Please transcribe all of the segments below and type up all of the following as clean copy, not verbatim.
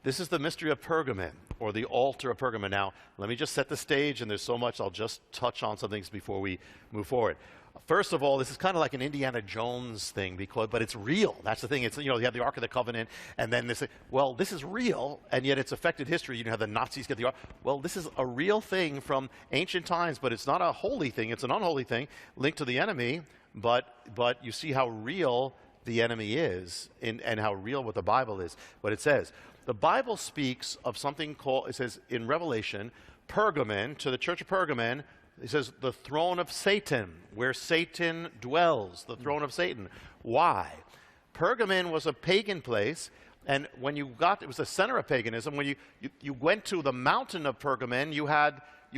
This is the mystery of Pergamon, or the altar of Pergamon. Now, let me just set the stage, and there's so much, I'll just touch on some things before we move forward. First of all, this is kind of like an Indiana Jones thing, but it's real. That's the thing. It's, you have the Ark of the Covenant, and then this is real, and yet it's affected history. You have the Nazis get the Ark. Well, this is a real thing from ancient times, but it's not a holy thing. It's an unholy thing linked to the enemy, but you see how real the enemy is and how real what the Bible is. What it says. The Bible speaks of something called, it says in Revelation, Pergamon, to the church of Pergamon, it says the throne of Satan, where Satan dwells, the throne of Satan. Why? Pergamon was a pagan place, and when you got, it was the center of paganism. When you went to the mountain of Pergamon, you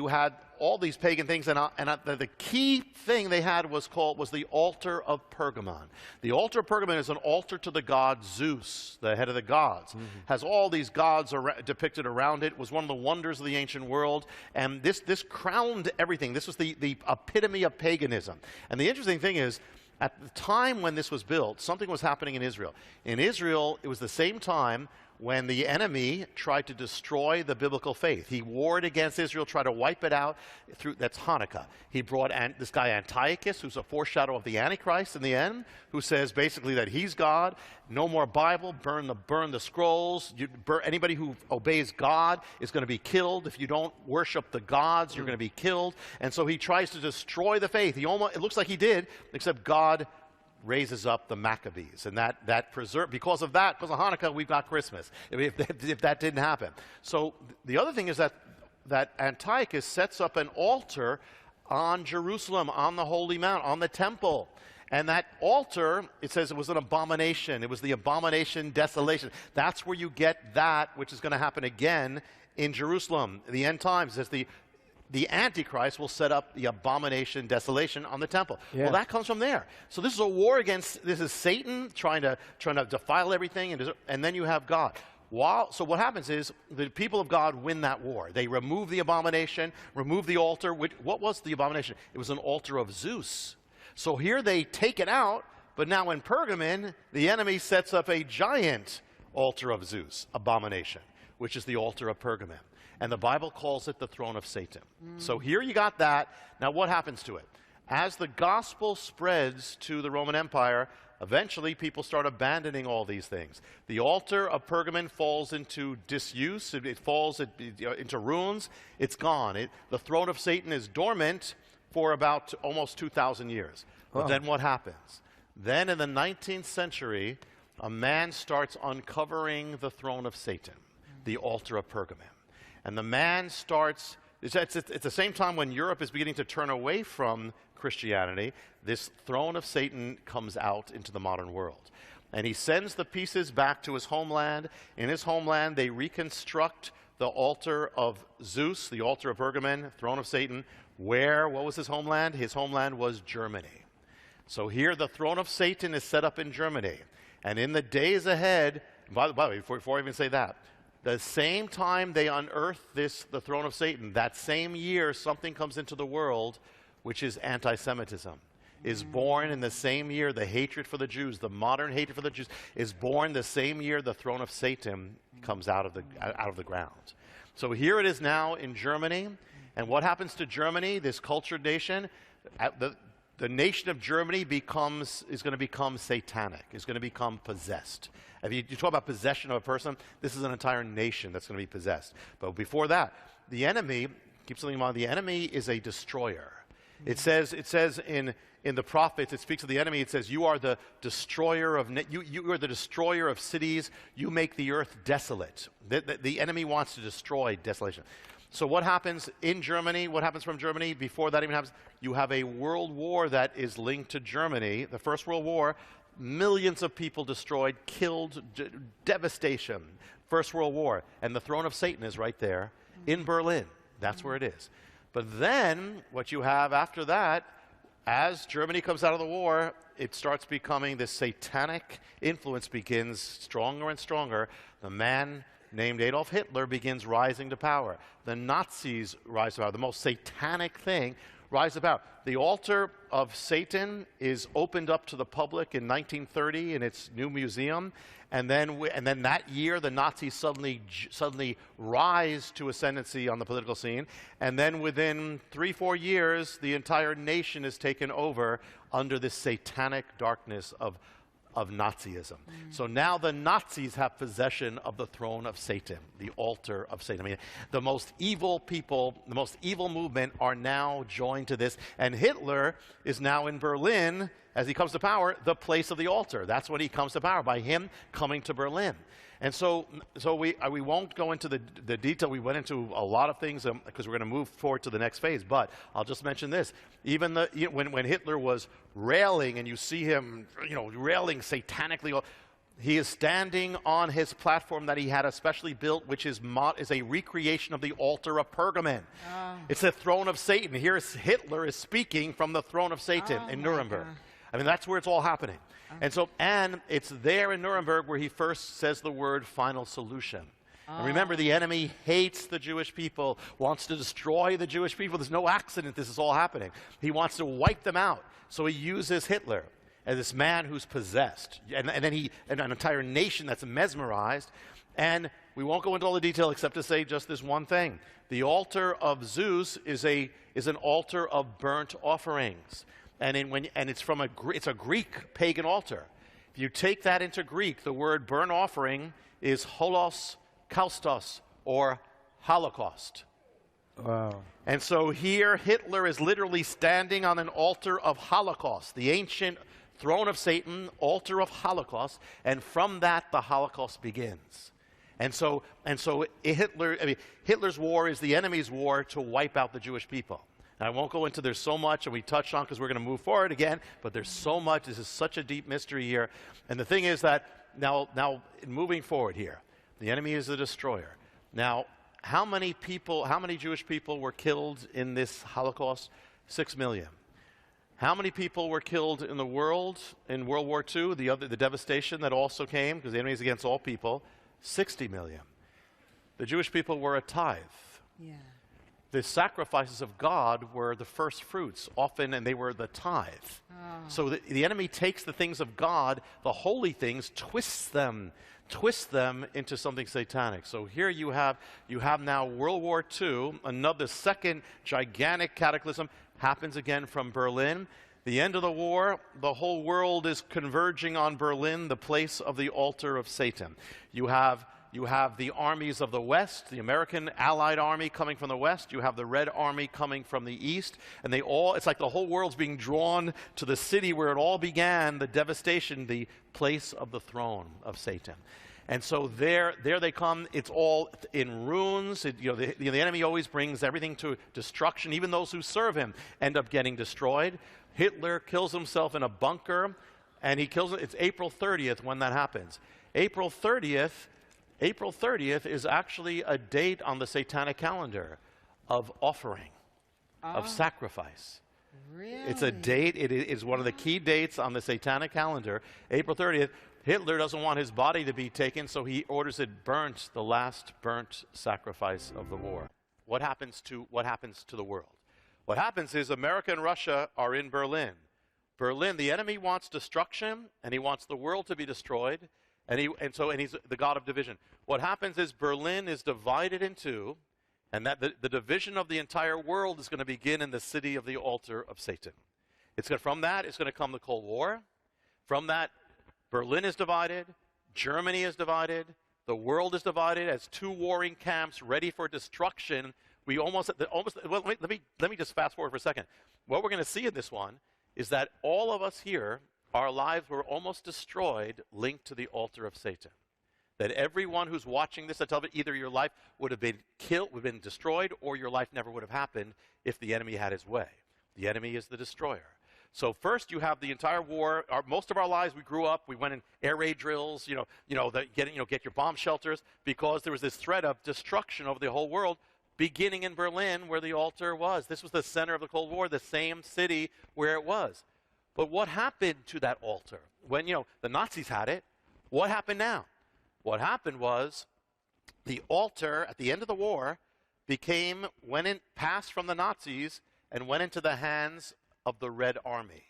had all these pagan things, and the key thing they had was the altar of Pergamon. The altar of Pergamon is an altar to the god Zeus, the head of the gods. Has all these gods depicted around it. Was one of the wonders of the ancient world, and this crowned everything. This was the epitome of paganism. And the interesting thing is, at the time when this was built, something was happening in Israel. In Israel, it was the same time when the enemy tried to destroy the biblical faith. He warred against Israel, tried to wipe it out. That's Hanukkah. He brought this guy Antiochus, who's a foreshadow of the Antichrist in the end, who says basically that he's God. No more Bible. Burn the scrolls. Anybody who obeys God is going to be killed. If you don't worship the gods, you're going to be killed. And so he tries to destroy the faith. It looks like he did, except God raises up the Maccabees, and that preserved, because of Hanukkah, we've got Christmas, if that didn't happen. So the other thing is that Antiochus sets up an altar on Jerusalem, on the Holy Mount, on the temple. And that altar, it says it was an abomination. It was the abomination, desolation. That's where you get that, which is going to happen again in Jerusalem. The end times, as the Antichrist will set up the abomination, desolation on the temple. Yeah. Well, that comes from there. So this is a war this is Satan trying to defile everything, and then you have God. So what happens is the people of God win that war. They remove the abomination, remove the altar. What was the abomination? It was an altar of Zeus. So here they take it out, but now in Pergamon, the enemy sets up a giant altar of Zeus, abomination, which is the altar of Pergamon. And the Bible calls it the throne of Satan. So here you got that. Now what happens to it? As the gospel spreads to the Roman Empire, eventually people start abandoning all these things. The altar of Pergamon falls into disuse. It falls into ruins. It's gone. The throne of Satan is dormant for about almost 2,000 years. But then what happens? Then in the 19th century, a man starts uncovering the throne of Satan, the altar of Pergamon. And the man starts, it's the same time when Europe is beginning to turn away from Christianity, this throne of Satan comes out into the modern world. And he sends the pieces back to his homeland. In his homeland, they reconstruct the altar of Zeus, the altar of Pergamon, throne of Satan. What was his homeland? His homeland was Germany. So here the throne of Satan is set up in Germany. And in the days ahead, by the way, before I even say that, the same time they unearth the throne of Satan, that same year something comes into the world, which is anti-Semitism. Is born in the same year, the hatred for the Jews, the modern hatred for the Jews, is born the same year the throne of Satan comes out of the ground. So here it is now in Germany, and what happens to Germany, this cultured nation? The nation of Germany is going to become satanic, is going to become possessed. If you talk about possession of a person, this is an entire nation that's going to be possessed. But before that, the enemy, keep something in mind, the enemy is a destroyer. It says in the prophets, it speaks of the enemy, it says, you are the destroyer of, you are the destroyer of cities, you make the earth desolate. The enemy wants to destroy desolation. So what happens in Germany? What happens from Germany? Before that even happens, you have a world war that is linked to Germany, the First World War. Millions of people destroyed, killed, devastation. First World War. And the throne of Satan is right there in Berlin. That's where it is. But then what you have after that, as Germany comes out of the war, it starts becoming this satanic influence begins stronger and stronger. The man named Adolf Hitler begins rising to power. The Nazis rise to power. The most satanic thing rise to power. The altar of Satan is opened up to the public in 1930 in its new museum, and then that year the Nazis suddenly rise to ascendancy on the political scene, and then within 3-4 years the entire nation is taken over under this satanic darkness of Nazism. So now the Nazis have possession of the throne of Satan, the altar of Satan. I mean, the most evil people, the most evil movement are now joined to this, and Hitler is now in Berlin, as he comes to power, the place of the altar. That's when he comes to power, by him coming to Berlin. And so we won't go into the detail. We went into a lot of things because we're going to move forward to the next phase. But I'll just mention this: even when Hitler was railing, and you see him, railing satanically, he is standing on his platform that he had especially built, which is a recreation of the altar of Pergamon. Oh. It's the throne of Satan. Here Hitler is speaking from the throne of Satan in Nuremberg. I mean, that's where it's all happening. And it's there in Nuremberg where he first says the word final solution. And remember, the enemy hates the Jewish people, wants to destroy the Jewish people. There's no accident this is all happening. He wants to wipe them out. So he uses Hitler as this man who's possessed. And then an entire nation that's mesmerized. And we won't go into all the detail except to say just this one thing. The altar of Zeus is an altar of burnt offerings. And it's a Greek pagan altar. If you take that into Greek, the word burnt offering is holos kaustos, or Holocaust. Wow. And so here Hitler is literally standing on an altar of Holocaust, the ancient throne of Satan, altar of Holocaust, and from that the Holocaust begins. And so Hitler's war is the enemy's war to wipe out the Jewish people. And I won't go into, there's so much, and we touched on because we're going to move forward again, but there's so much. This is such a deep mystery here. And the thing is that now moving forward here, the enemy is the destroyer. Now, how many Jewish people were killed in this Holocaust? 6 million. How many people were killed in the world in World War II, the devastation that also came, because the enemy is against all people? 60 million. The Jewish people were a tithe. Yeah. The sacrifices of God were the first fruits, often, and they were the tithe. Oh. So the enemy takes the things of God, the holy things, twists them into something satanic. So here you have now World War II, another second gigantic cataclysm happens again from Berlin. The end of the war, the whole world is converging on Berlin, the place of the altar of Satan. You have the armies of the West, the American Allied Army coming from the West. You have the Red Army coming from the East. And it's like the whole world's being drawn to the city where it all began, the devastation, the place of the throne of Satan. And so there they come. It's all in ruins. The enemy always brings everything to destruction. Even those who serve him end up getting destroyed. Hitler kills himself in a bunker, and it's April 30th when that happens. April 30th is actually a date on the satanic calendar of offering, of sacrifice. Really? It's a date. It is one of the key dates on the satanic calendar. April 30th. Hitler doesn't want his body to be taken, so he orders it burnt, the last burnt sacrifice of the war. What happens to the world? What happens is America and Russia are in Berlin. Berlin, the enemy wants destruction, and he wants the world to be destroyed. And he's the god of division. What happens is Berlin is divided in two, and that the division of the entire world is going to begin in the city of the altar of Satan. From that, it's going to come the Cold War. From that, Berlin is divided, Germany is divided, the world is divided as two warring camps ready for destruction. Let me just fast forward for a second. What we're going to see in this one is that all of us here, our lives were almost destroyed, linked to the altar of Satan. That everyone who's watching this, I tell you, either your life would have been killed, would have been destroyed, or your life never would have happened if the enemy had his way. The enemy is the destroyer. So first you have the entire war. Most of our lives, we grew up, we went in air raid drills, get your bomb shelters, because there was this threat of destruction over the whole world, beginning in Berlin where the altar was. This was the center of the Cold War, the same city where it was. But what happened to that altar? When, the Nazis had it, what happened now? What happened was the altar at the end of the war passed from the Nazis, and went into the hands of the Red Army,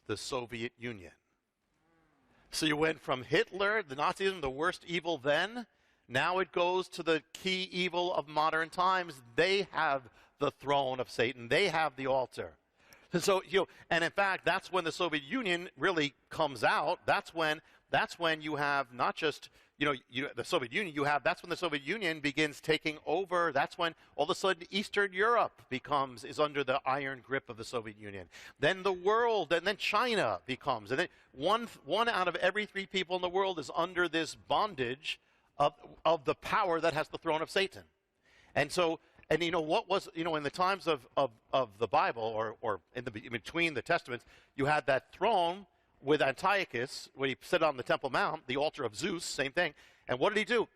the Soviet Union. So you went from Hitler, the Nazism, the worst evil then. Now it goes to the key evil of modern times. They have the throne of Satan. They have the altar. So, and in fact, that's when the Soviet Union really comes out. That's when you have not just, the Soviet Union, that's when the Soviet Union begins taking over. That's when all of a sudden Eastern Europe is under the iron grip of the Soviet Union. Then the world, and then China becomes, and then one out of every 3 people in the world is under this bondage of the power that has the throne of Satan. And so, and what was, in the times of the Bible, or in between the Testaments, you had that throne with Antiochus, when he sat on the Temple Mount, the altar of Zeus, same thing. And what did he do?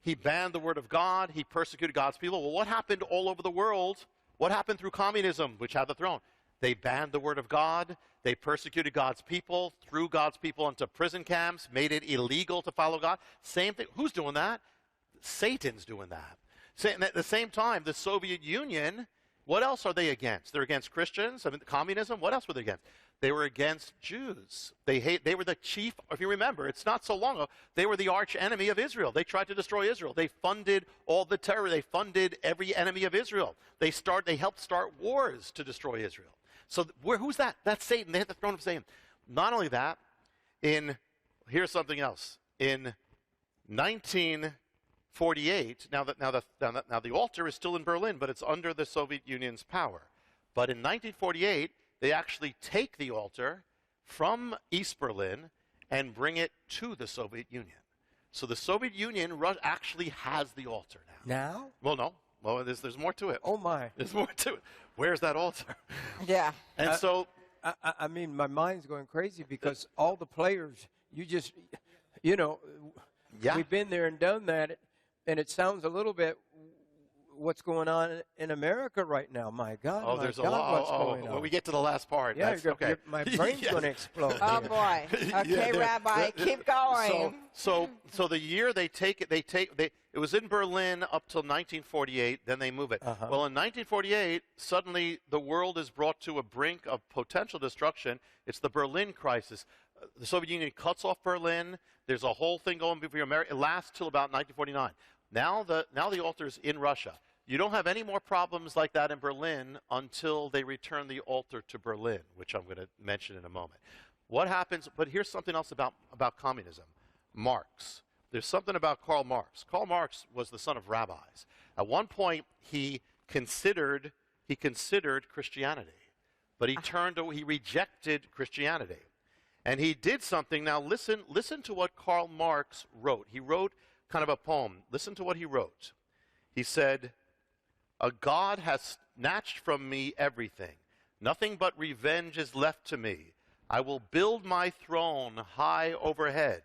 He banned the word of God. He persecuted God's people. Well, what happened all over the world? What happened through communism, which had the throne? They banned the word of God. They persecuted God's people, threw God's people into prison camps, made it illegal to follow God. Same thing. Who's doing that? Satan's doing that. And at the same time, the Soviet Union, what else are they against? They're against Christians. Communism. What else were they against? They were against Jews. They were the chief, if you remember, it's not so long ago, they were the arch enemy of Israel. They tried to destroy Israel. They funded all the terror. They funded every enemy of Israel. They helped start wars to destroy Israel. So who's that? That's Satan. They had the throne of Satan. Not only that, here's something else. In 1948, now the altar is still in Berlin, but it's under the Soviet Union's power. But in 1948, they actually take the altar from East Berlin and bring it to the Soviet Union. So the Soviet Union actually has the altar now. Now? Well, no. Well, there's more to it. Oh, my. There's more to it. Where's that altar? Yeah. And so... I mean, my mind's going crazy because all the players, yeah. We've been there and done that, and it sounds a little bit what's going on in America right now. My God, there's a lot. What's going on? When we get to the last part. Yeah, okay. My brain's going to explode. Oh, boy. Okay, Rabbi, keep going. So the year it was in Berlin up till 1948, then they move it. Uh-huh. Well, in 1948, suddenly the world is brought to a brink of potential destruction. It's the Berlin crisis. The Soviet Union cuts off Berlin. There's a whole thing going before America. It lasts till about 1949. Now the altar is in Russia. You don't have any more problems like that in Berlin until they return the altar to Berlin, which I'm going to mention in a moment. What happens, but here's something else about communism. Marx. There's something about Karl Marx. Karl Marx was the son of rabbis. At one point, he considered Christianity, but he rejected Christianity. And he did something. Now listen to what Karl Marx wrote. He wrote kind of a poem. Listen to what he wrote. He said, "A God has snatched from me everything. Nothing but revenge is left to me. I will build my throne high overhead.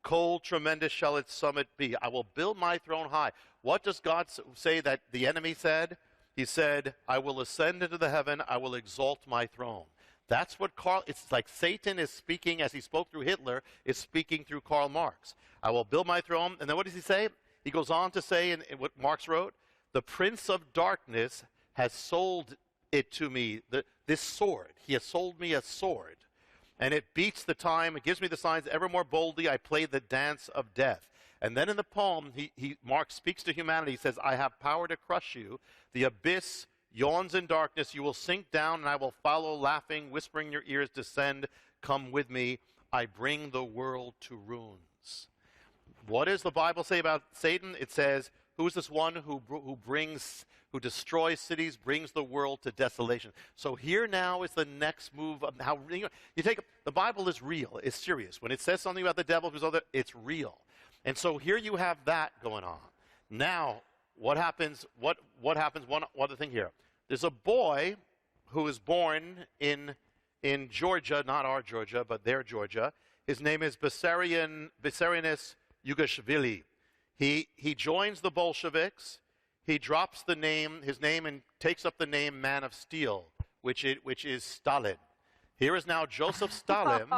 Cold, tremendous shall its summit be. I will build my throne high." What does God say that the enemy said? He said, "I will ascend into the heaven. I will exalt my throne." That's what it's like Satan is speaking, as he spoke through Hitler, is speaking through Karl Marx. I will build my throne. And then what does he say? He goes on to say in what Marx wrote, "The prince of darkness has sold it to me, this sword. He has sold me a sword. And it beats the time, it gives me the signs, ever more boldly I play the dance of death." And then in the poem, Marx speaks to humanity. He says, "I have power to crush you. The abyss yawns in darkness. You will sink down, and I will follow, laughing, whispering in your ears, descend, come with me. I bring the world to ruins." What does the Bible say about Satan? It says, who is this one who destroys cities, brings the world to desolation? So here now is the next move of how you take the Bible is real, it's serious. When it says something about the devil, it's real. And so here you have that going on. Now, what happens? What happens? One other thing here. There's a boy who is born in Georgia, not our Georgia, but their Georgia. His name is Bessarianus Yugashvili. He joins the Bolsheviks. He drops his name, and takes up the name Man of Steel, which is Stalin. Here is now Joseph Stalin.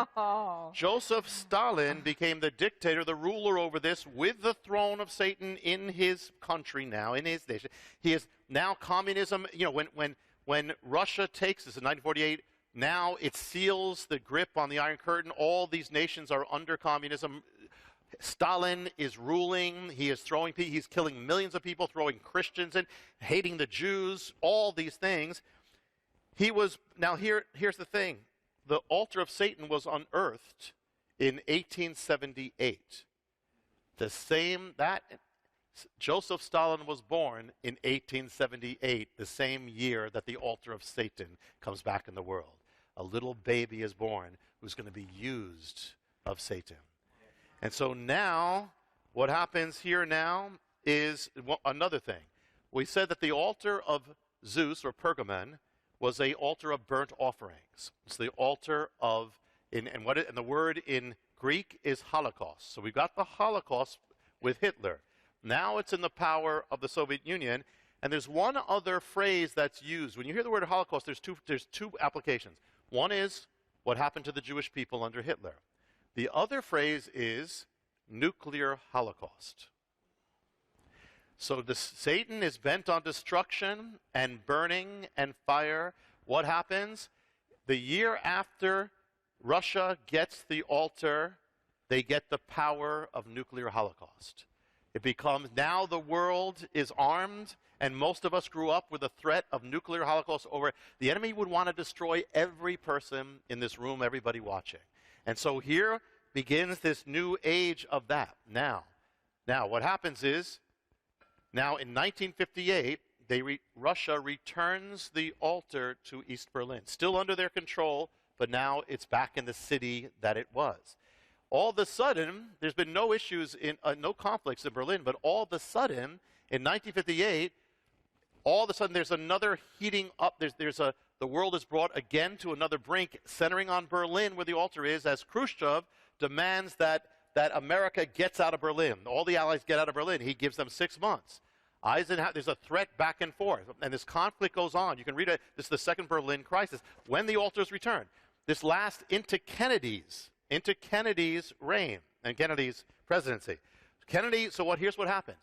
Joseph Stalin became the dictator, the ruler over this, with the throne of Satan in his country now, in his nation. He is now communism. When when Russia takes this in 1948, now it seals the grip on the Iron Curtain. All these nations are under communism. Stalin is ruling. He is he's killing millions of people, throwing Christians in, hating the Jews, all these things. Here's the thing. The altar of Satan was unearthed in 1878. Joseph Stalin was born in 1878, the same year that the altar of Satan comes back in the world. A little baby is born who's going to be used of Satan. And so now, what happens here now is another thing. We said that the altar of Zeus, or Pergamon, was an altar of burnt offerings. It's the altar of, and the word in Greek is Holocaust. So we've got the Holocaust with Hitler. Now it's in the power of the Soviet Union. And there's one other phrase that's used. When you hear the word Holocaust, there's two applications. One is what happened to the Jewish people under Hitler. The other phrase is nuclear holocaust. So Satan is bent on destruction and burning and fire. What happens? The year after Russia gets the altar, they get the power of nuclear holocaust. It becomes, now the world is armed, and most of us grew up with the threat of nuclear holocaust over. The enemy would want to destroy every person in this room, everybody watching. And so here begins this new age of that. Now what happens is, now in 1958, Russia returns the altar to East Berlin. Still under their control, but now it's back in the city that it was. All of a sudden, there's been no issues, no conflicts in Berlin, but all of a sudden, in 1958, all of a sudden there's another heating up. The world is brought again to another brink, centering on Berlin where the altar is, as Khrushchev demands that America gets out of Berlin. All the Allies get out of Berlin. He gives them 6 months. There's a threat back and forth, and this conflict goes on. You can read it. This is the Second Berlin Crisis. When the altar is returned, this lasts into Kennedy's reign and Kennedy's presidency. Here's what happens.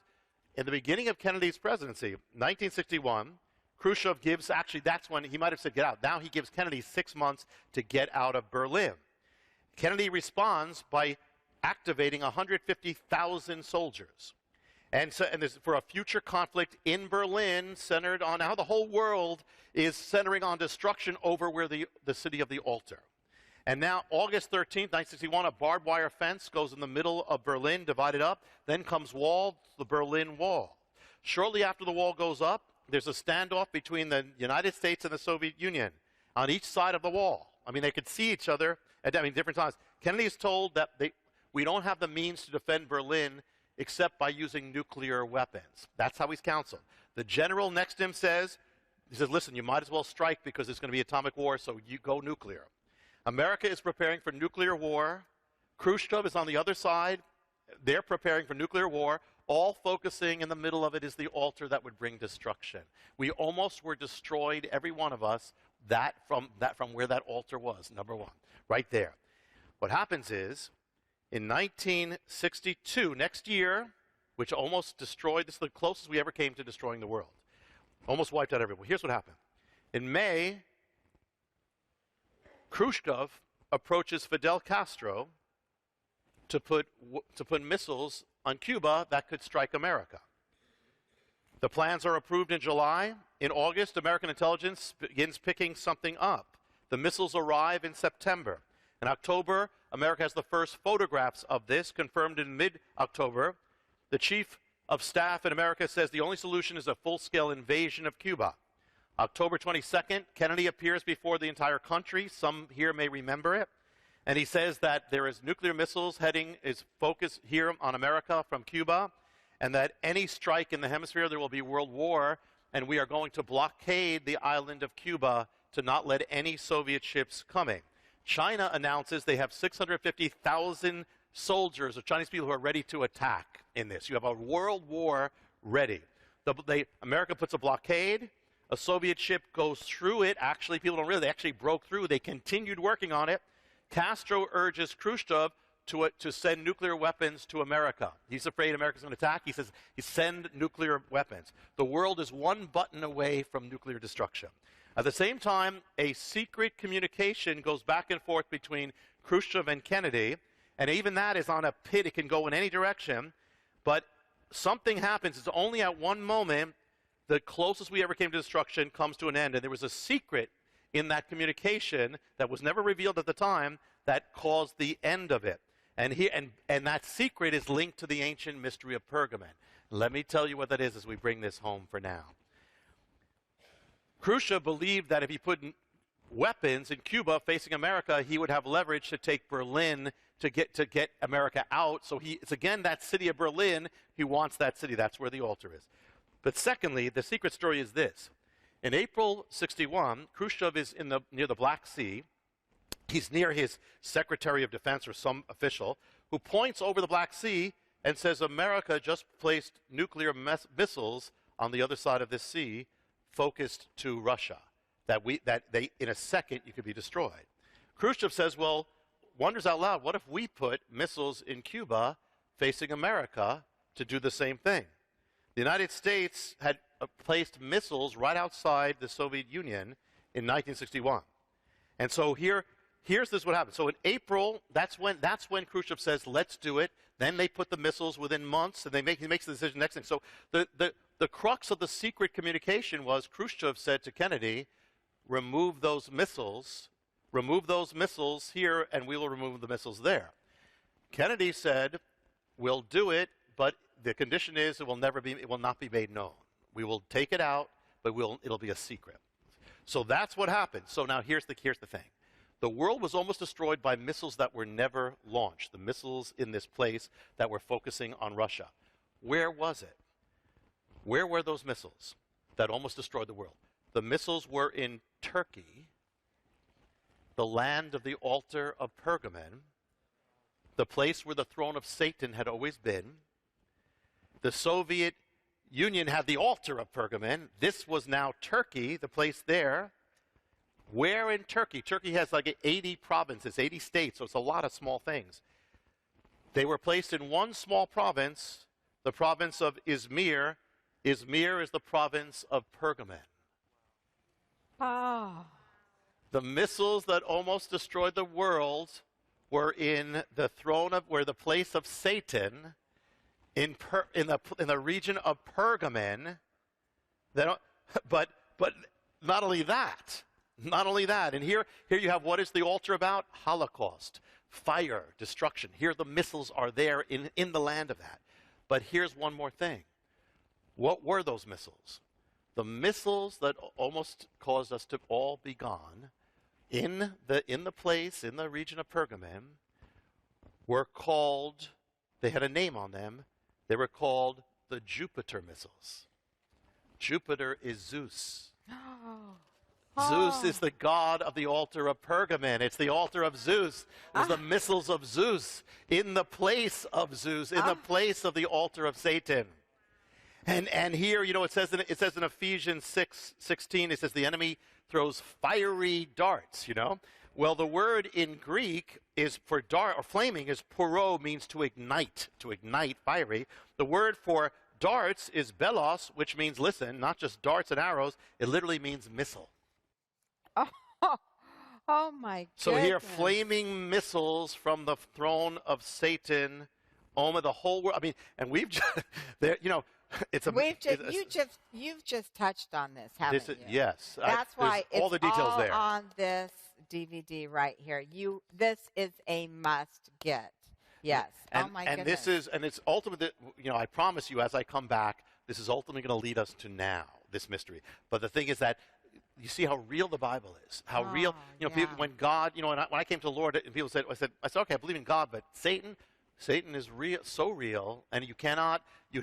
In the beginning of Kennedy's presidency, 1961, Khrushchev gives, actually that's when he might have said get out. Now he gives Kennedy 6 months to get out of Berlin. Kennedy responds by activating 150,000 soldiers. And there's for a future conflict in Berlin centered on how the whole world is centering on destruction over where the city of the altar. And now, August 13th, 1961, a barbed wire fence goes in the middle of Berlin, divided up. Then comes the Berlin Wall. Shortly after the wall goes up, there's a standoff between the United States and the Soviet Union on each side of the wall. I mean, they could see each other at different times. Kennedy is told that we don't have the means to defend Berlin except by using nuclear weapons. That's how he's counseled. The general next to him says, listen, you might as well strike because there's going to be atomic war, so you go nuclear. America is preparing for nuclear war. Khrushchev is on the other side. They're preparing for nuclear war. All focusing in the middle of it is the altar that would bring destruction. We almost were destroyed, every one of us, from where that altar was, number one, right there. What happens is, in 1962, next year, which almost destroyed, this is the closest we ever came to destroying the world. Almost wiped out everyone. Here's what happened. In May, Khrushchev approaches Fidel Castro to put missiles on Cuba that could strike America. The plans are approved in July. In August, American intelligence begins picking something up. The missiles arrive in September. In October, America has the first photographs of this, confirmed in mid-October. The chief of staff in America says the only solution is a full-scale invasion of Cuba. October 22nd, Kennedy appears before the entire country. Some here may remember it. And he says that there is nuclear missiles is focused here on America from Cuba, and that any strike in the hemisphere, there will be world war, and we are going to blockade the island of Cuba to not let any Soviet ships coming. China announces they have 650,000 soldiers or Chinese people who are ready to attack in this. You have a world war ready. America puts a blockade. A Soviet ship goes through it. Actually, people don't realize they actually broke through. They continued working on it. Castro urges Khrushchev to send nuclear weapons to America. He's afraid America's going to attack. He says, send nuclear weapons. The world is one button away from nuclear destruction. At the same time, a secret communication goes back and forth between Khrushchev and Kennedy, and even that is on a pit. It can go in any direction, but something happens. It's only at one moment the closest we ever came to destruction comes to an end, and there was a secret in that communication that was never revealed at the time that caused the end of it. And that secret is linked to the ancient mystery of Pergamon. Let me tell you what that is as we bring this home for now. Khrushchev believed that if he put weapons in Cuba facing America, he would have leverage to take Berlin to get America out. So it's again that city of Berlin. He wants that city. That's where the altar is. But secondly, the secret story is this. In April 61, Khrushchev is near the Black Sea. He's near his Secretary of Defense or some official who points over the Black Sea and says America just placed nuclear missiles on the other side of this sea focused to Russia, that they in a second you could be destroyed. Khrushchev says, well, wonders out loud, what if we put missiles in Cuba facing America to do the same thing? The United States had placed missiles right outside the Soviet Union in 1961. And so here's what happened. So in April, that's when Khrushchev says, let's do it. Then they put the missiles within months, and he makes the decision next thing. So the crux of the secret communication was Khrushchev said to Kennedy, remove those missiles here, and we will remove the missiles there. Kennedy said, we'll do it, but the condition is it will not be made known. We will take it out, but it'll be a secret. So that's what happened. So now here's the thing. The world was almost destroyed by missiles that were never launched, the missiles in this place that were focusing on Russia. Where was it? Where were those missiles that almost destroyed the world? The missiles were in Turkey, the land of the altar of Pergamon, the place where the throne of Satan had always been. The Soviet Union had the altar of Pergamon. This was now Turkey, the place there. Where in Turkey? Turkey has like 80 provinces, 80 states, so it's a lot of small things. They were placed in one small province, the province of Izmir. Izmir is the province of Pergamon. Oh. The missiles that almost destroyed the world were in the the place of Satan, in the region of Pergamon. But not only that. And here you have what is the altar about? Holocaust, fire, destruction. Here the missiles are there in the land of that. But here's one more thing. What were those missiles? The missiles that almost caused us to all be gone in the region of Pergamon were called, they had a name on them, they were called the Jupiter missiles. Jupiter is Zeus. Zeus is the god of the altar of Pergamon. It's the altar of Zeus. There's the missiles of Zeus in the place of Zeus, in the place of the altar of Satan. And here, it says in Ephesians 6:16, it says the enemy throws fiery darts, Well, the word in Greek is for dart or flaming is poro, means to ignite fiery. The word for darts is belos, which means, listen, not just darts and arrows. It literally means missile. Oh my goodness. So here, flaming missiles from the throne of Satan, the whole world. I mean, and we've just, you've just touched on this, haven't you? Yes. That's why it's all the details all there on this DVD right here. This is a must get. Yes. And, oh my and goodness. it's ultimately, I promise you, as I come back, this is ultimately going to lead us to now, this mystery. But the thing is that you see how real the Bible is. How real, people, when God, when I came to the Lord, and people said, I said, okay, I believe in God, but Satan is real, so real, and you'd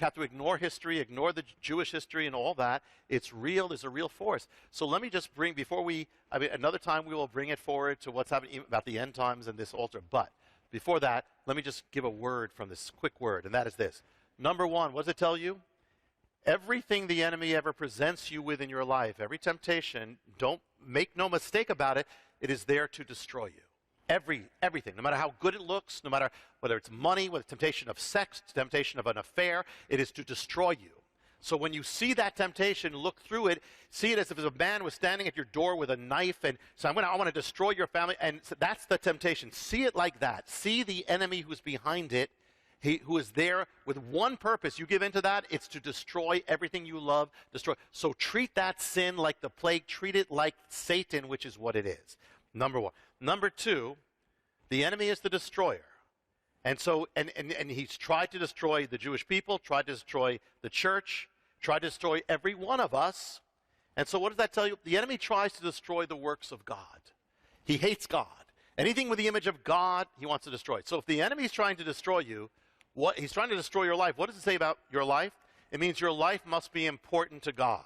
have to ignore history, ignore the Jewish history and all that. It's real, there's a real force. So let me just another time we will bring it forward to what's happening about the end times and this altar. But before that, let me just give a word from this quick word, and that is this. Number one, what does it tell you? Everything the enemy ever presents you with in your life, every temptation, don't make no mistake about it, it is there to destroy you. Everything, no matter how good it looks, no matter whether it's money, whether it's temptation of sex, temptation of an affair, it is to destroy you. So when you see that temptation, look through it, see it as if a man was standing at your door with a knife and so I want to destroy your family. And so that's the temptation. See it like that. See the enemy who's behind it, who is there with one purpose. You give into that, it's to destroy everything you love, destroy. So treat that sin like the plague. Treat it like Satan, which is what it is. Number one. Number two, the enemy is the destroyer. And so, and he's tried to destroy the Jewish people, tried to destroy the church, tried to destroy every one of us. And so what does that tell you? The enemy tries to destroy the works of God. He hates God. Anything with the image of God, he wants to destroy. So if the enemy is trying to destroy you, he's trying to destroy your life. What does it say about your life? It means your life must be important to God.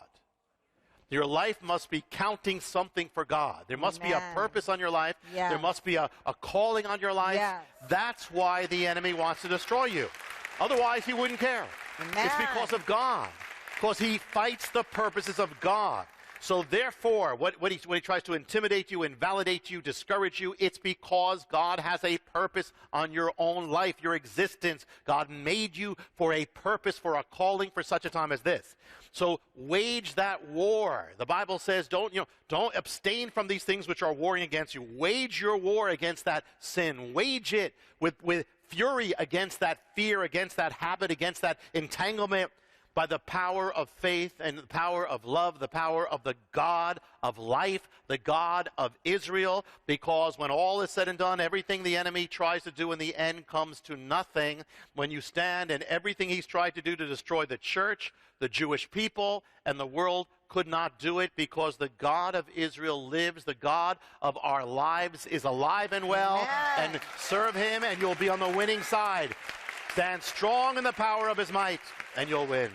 Your life must be counting something for God. There must be a purpose on your life. Yes. There must be a calling on your life. Yes. That's why the enemy wants to destroy you. Otherwise, he wouldn't care. Amen. It's because of God. Because he fights the purposes of God. So therefore, when he tries to intimidate you, invalidate you, discourage you, it's because God has a purpose on your own life, your existence. God made you for a purpose, for a calling, for such a time as this. So wage that war. The Bible says don't abstain from these things which are warring against you. Wage your war against that sin. Wage it with fury against that fear, against that habit, against that entanglement, by the power of faith and the power of love, the power of the God of life, the God of Israel, because when all is said and done, everything the enemy tries to do in the end comes to nothing. When you stand, and everything he's tried to do to destroy the church, the Jewish people, and the world could not do it, because the God of Israel lives. The God of our lives is alive and well. Amen. And serve him, and you'll be on the winning side. Stand strong in the power of his might, and you'll win.